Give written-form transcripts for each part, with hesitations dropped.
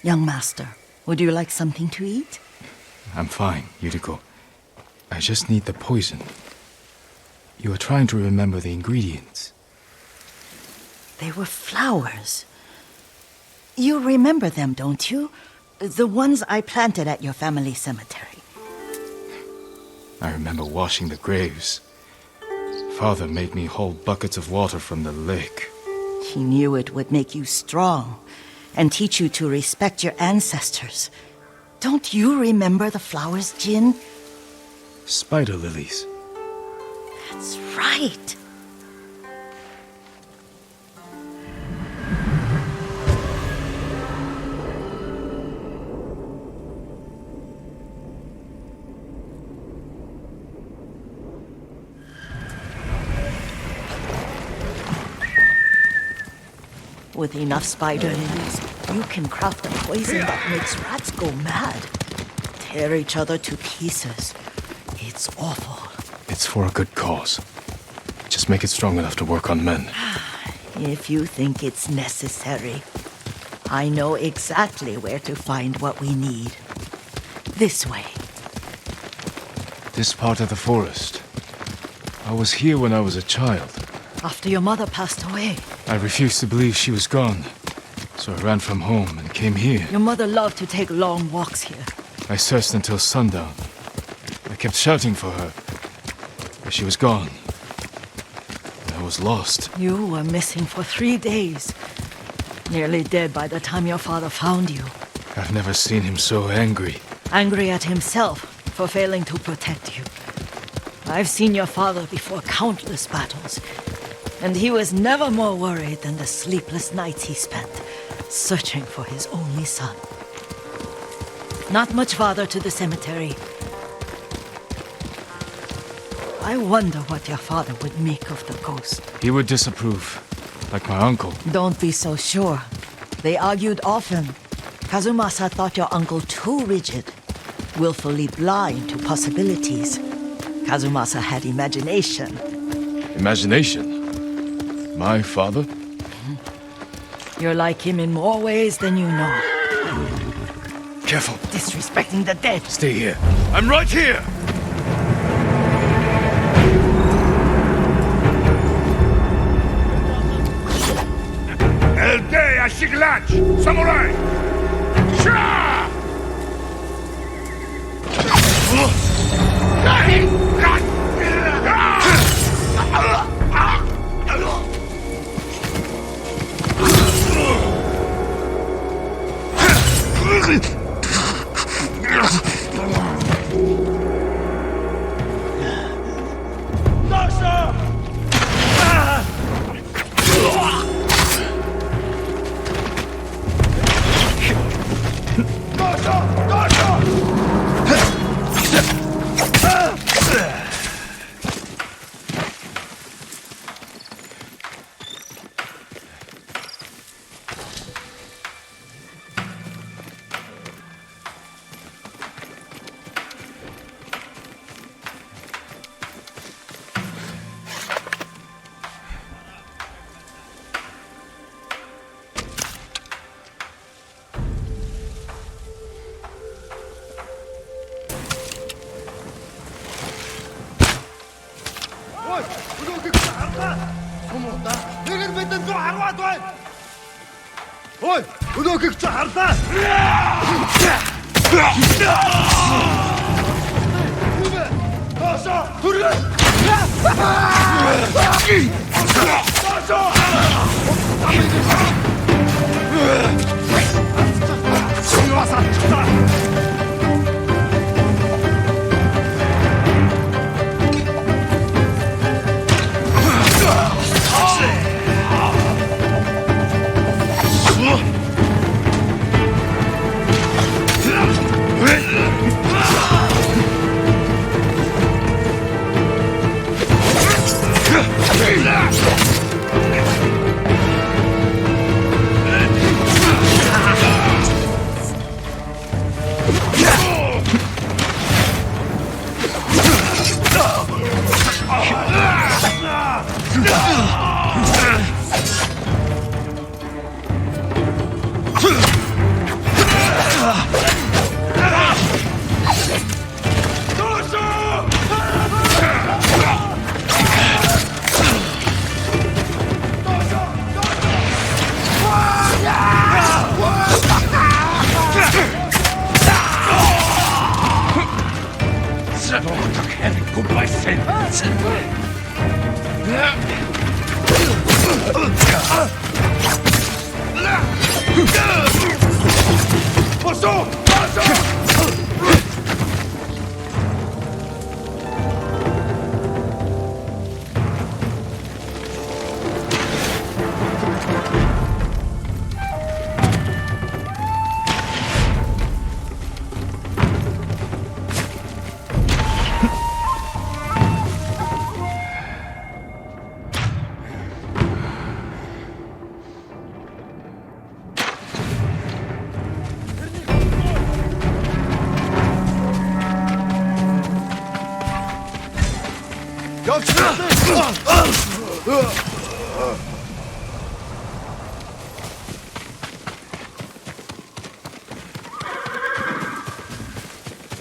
Young master, would you like something to eat? I'm fine, Yuriko. I just need the poison. You are trying to remember the ingredients. They were flowers. You remember them, don't you? The ones I planted at your family cemetery. I remember washing the graves. Father made me hold buckets of water from the lake. He knew it would make you strong and teach you to respect your ancestors. Don't you remember the flowers, Jin? Spider lilies. That's right. With enough spider lilies, you can craft a poison that makes rats go mad. Tear each other to pieces. It's awful. It's for a good cause. Just make it strong enough to work on men. If you think it's necessary, I know exactly where to find what we need. This way. This part of the forest. I was here when I was a child. After your mother passed away. I refused to believe she was gone. So I ran from home and came here. Your mother loved to take long walks here. I searched until sundown. I kept shouting for her. But she was gone. I was lost. You were missing for 3 days. Nearly dead by the time your father found you. I've never seen him so angry. Angry at himself for failing to protect you. I've seen your father before countless battles. And he was never more worried than the sleepless nights he spent searching for his only son. Not much farther to the cemetery. I wonder what your father would make of the ghost. He would disapprove, like my uncle. Don't be so sure. They argued often. Kazumasa thought your uncle too rigid, willfully blind to possibilities. Kazumasa had imagination. Imagination? My father? You're like him in more ways than you know. Careful. Disrespecting the dead. Stay here. I'm right here! El Dey Ashiglach! Samurai! Sha!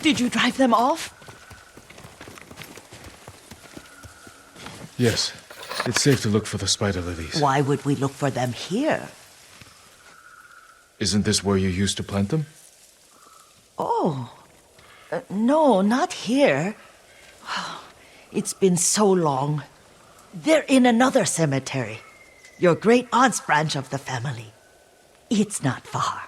Did you drive them off? Yes. It's safe to look for the spider lilies. Why would we look for them here? Isn't this where you used to plant them? Oh, no, not here. It's been so long. They're in another cemetery. Your great aunt's branch of the family. It's not far.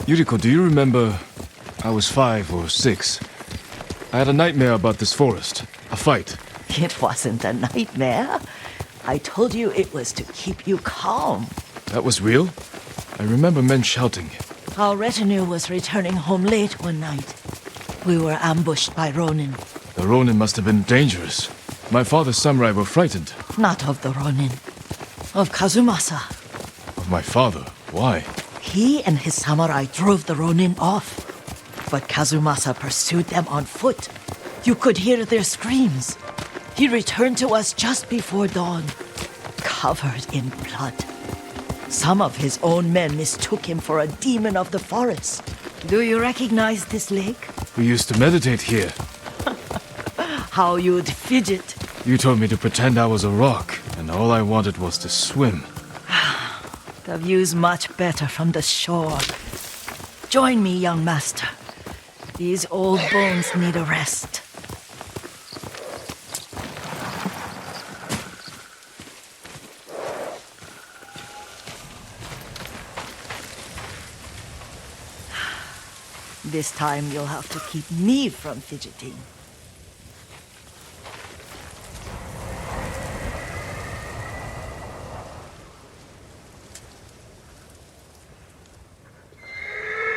Yuriko, do you remember? I was 5 or 6. I had a nightmare about this forest. A fight. It wasn't a nightmare. I told you it was to keep you calm. That was real? I remember men shouting. Our retinue was returning home late one night. We were ambushed by Ronin. The Ronin must have been dangerous. My father's samurai were frightened. Not of the Ronin. Of Kazumasa. Of my father? Why? He and his samurai drove the Ronin off. But Kazumasa pursued them on foot. You could hear their screams. He returned to us just before dawn, covered in blood. Some of his own men mistook him for a demon of the forest. Do you recognize this lake? We used to meditate here. How you'd fidget. You told me to pretend I was a rock, and all I wanted was to swim. The view's much better from the shore. Join me, young master. These old bones need a rest. This time you'll have to keep me from fidgeting.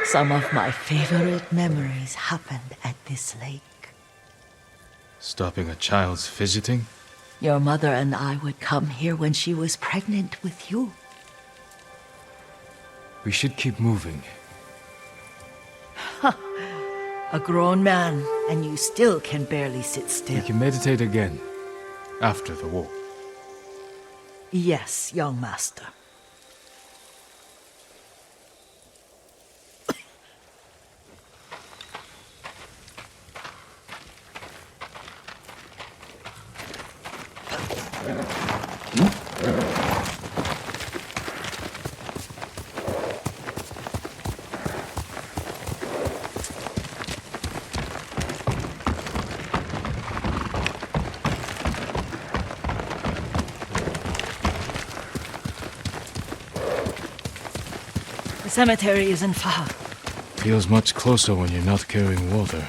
Some of my favorite memories happened at this lake. Stopping a child's fidgeting? Your mother and I would come here when she was pregnant with you. We should keep moving. A grown man, and you still can barely sit still. We can meditate again. After the war. Yes, young master. The cemetery isn't far. Feels much closer when you're not carrying water.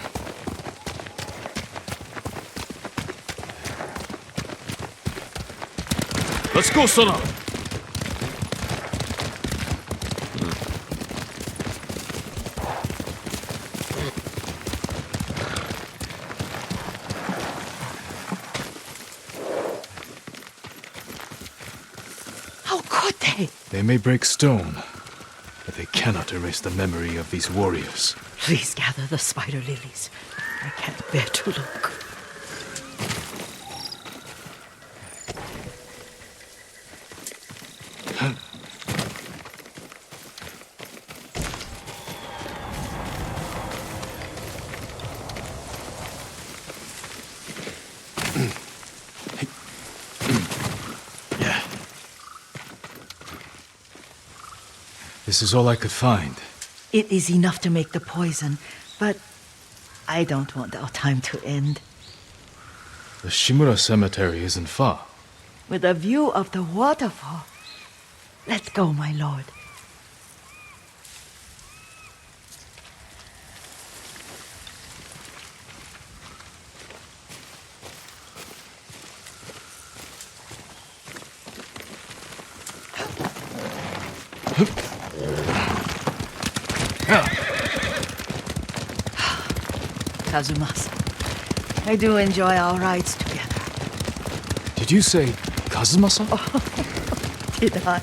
Let's go, Sona! How could they? They may break stone, but they cannot erase the memory of these warriors. Please gather the spider lilies. I can't bear to look. This is all I could find. It is enough to make the poison, but I don't want our time to end. The Shimura Cemetery isn't far. With a view of the waterfall. Let's go, my lord. Kazumasa, I do enjoy our rides together. Did you say Kazumasa? Did I?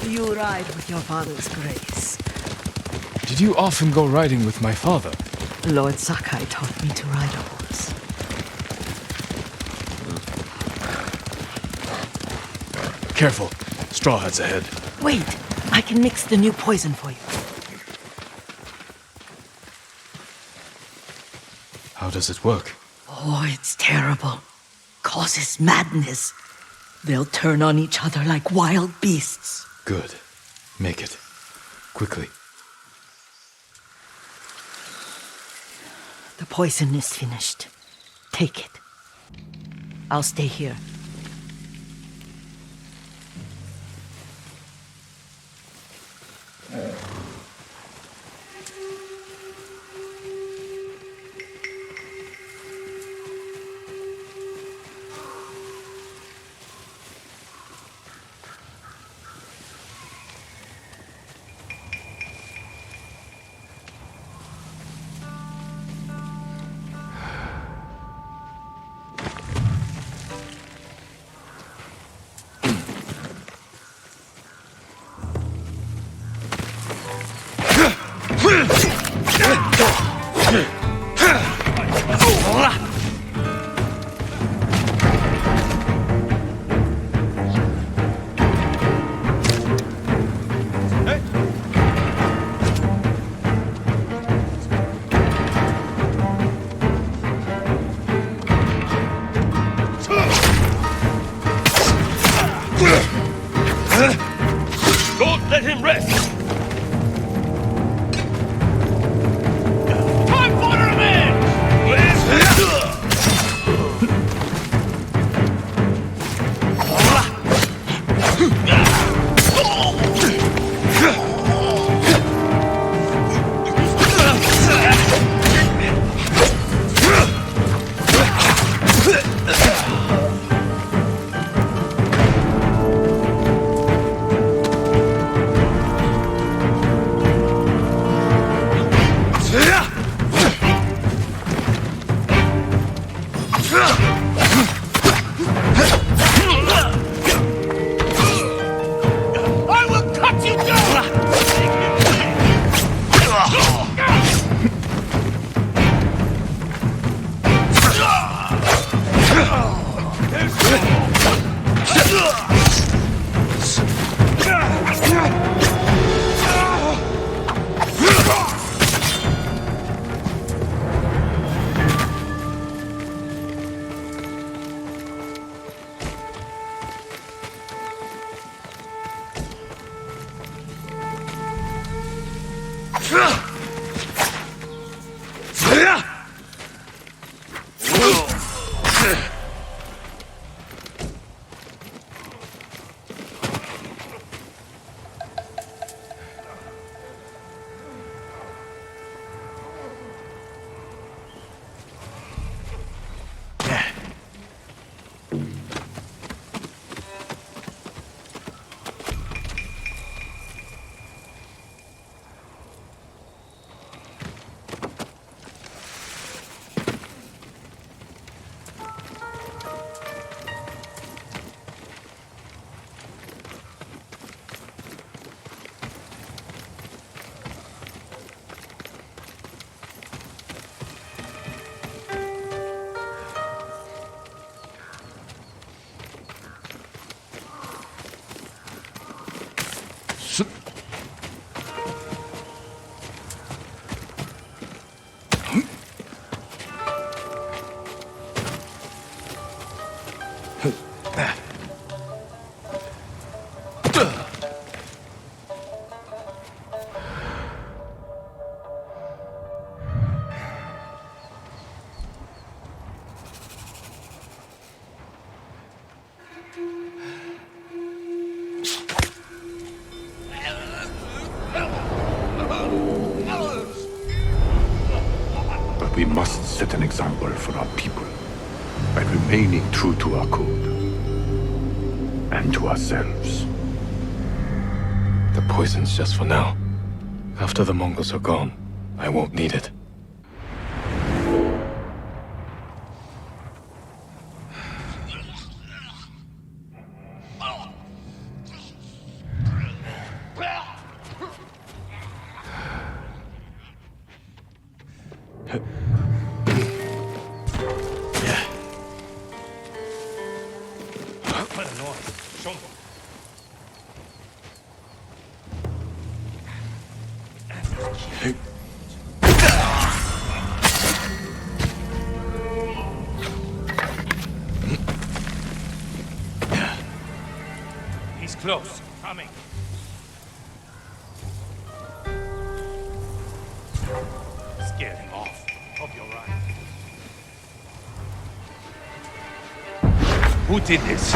You ride with your father's grace. Did you often go riding with my father? Lord Sakai taught me to ride a horse. Careful. Straw hats ahead. Wait, I can mix the new poison for you. How does it work? Oh, it's terrible. Causes madness. They'll turn on each other like wild beasts. Good. Make it. Quickly. The poison is finished. Take it. I'll stay here. Don't let him rest! Time for revenge! I will cut you down! We must set an example for our people by remaining true to our code and to ourselves. The poison's just for now. After the Mongols are gone, I won't need it. He's close. Coming. Scare him off. Hope you're right. Who did this?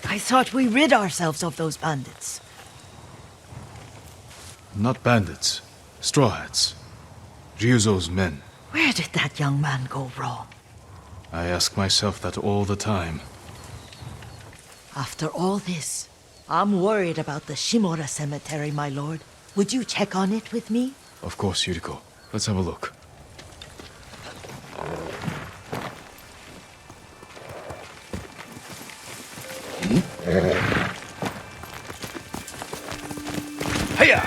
I thought we rid ourselves of those bandits. Not bandits. Straw Hats. Ryuzo's men. Where did that young man go wrong? I ask myself that all the time. After all this, I'm worried about the Shimura cemetery, my lord. Would you check on it with me? Of course, Yuriko. Let's have a look. Hiya!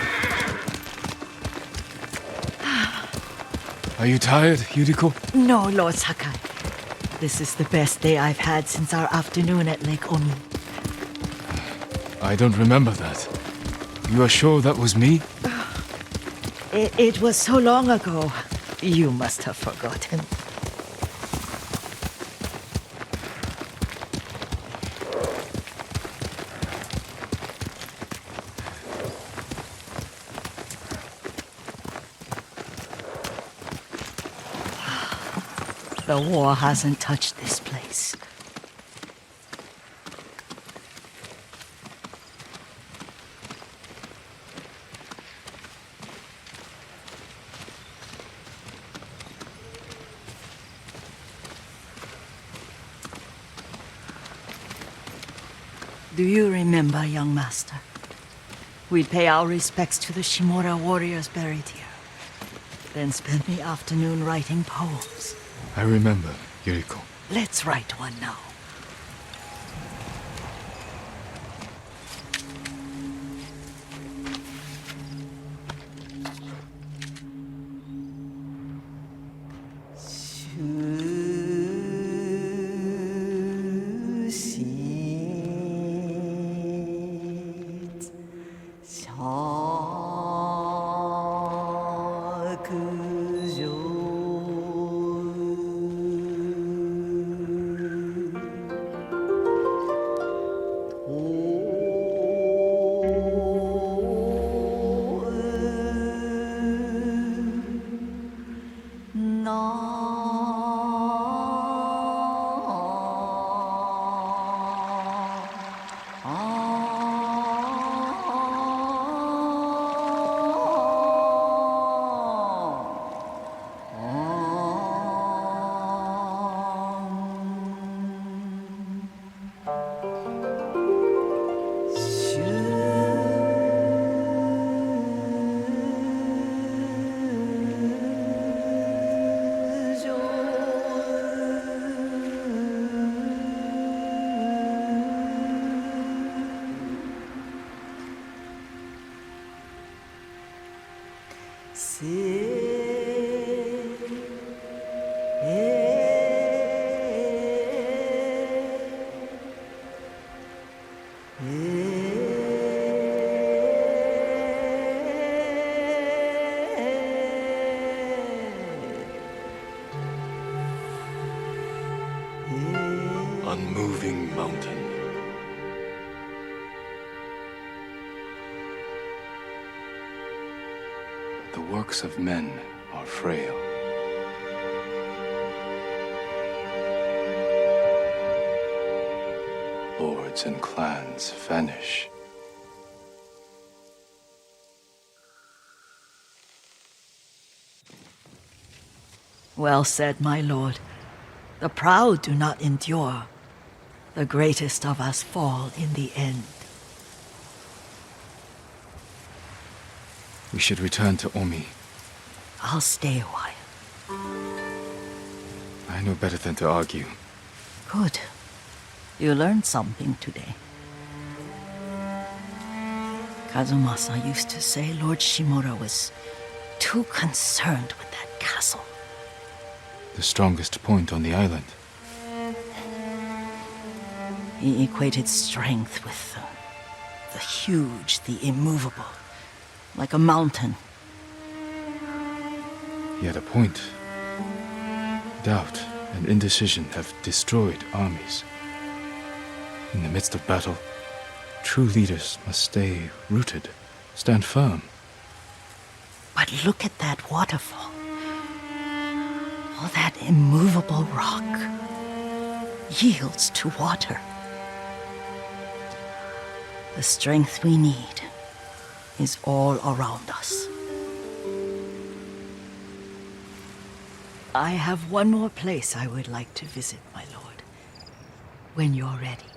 Are you tired, Yuriko? No, Lord Sakai. This is the best day I've had since our afternoon at Lake Oni. I don't remember that. You are sure that was me? It was so long ago. You must have forgotten. The war hasn't touched this place. Do you remember, young master? We'd pay our respects to the Shimura warriors buried here, then spend the afternoon writing poems. I remember, Yuriko. Let's write one now. Unmoving mountain. The works of men are frail. Lords and clans vanish. Well said, my lord. The proud do not endure. The greatest of us fall in the end. We should return to Omi. I'll stay a while. I know better than to argue. Good. You learned something today. Kazumasa used to say Lord Shimura was too concerned with that castle. The strongest point on the island. He equated strength with the huge, the immovable, like a mountain. He had a point. Doubt and indecision have destroyed armies. In the midst of battle, true leaders must stay rooted, stand firm. But look at that waterfall. All that immovable rock yields to water. The strength we need is all around us. I have one more place I would like to visit, my lord. When you're ready.